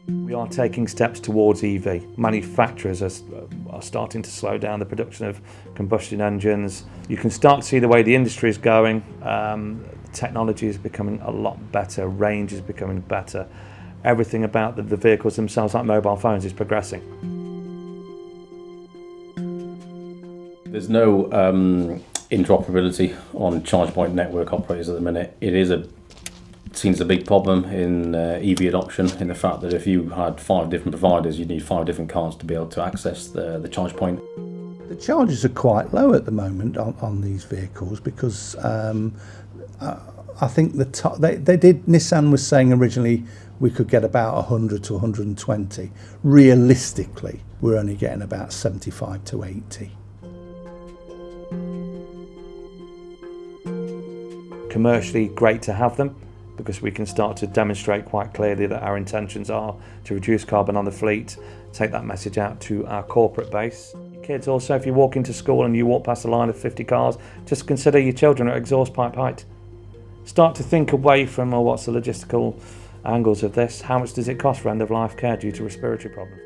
We are taking steps towards EV. Manufacturers are starting to slow down the production of combustion engines. You can start to see the way the industry is going. Technology is becoming a lot better, range is becoming better. Everything about the vehicles themselves, like mobile phones, is progressing. There's no interoperability on charge point network operators at the minute. It is seen as a big problem in EV adoption, in the fact that if you had 5 different providers, you'd need 5 different cards to be able to access the charge point. The charges are quite low at the moment on these vehicles because I think Nissan was saying originally we could get about 100 to 120. Realistically, we're only getting about 75 to 80. Commercially, great to have them, because we can start to demonstrate quite clearly that our intentions are to reduce carbon on the fleet, take that message out to our corporate base. Kids also, if you walk into school and you walk past a line of 50 cars, just consider your children at exhaust pipe height. Start to think away from, what's the logistical angles of this? How much does it cost for end-of-life care due to respiratory problems?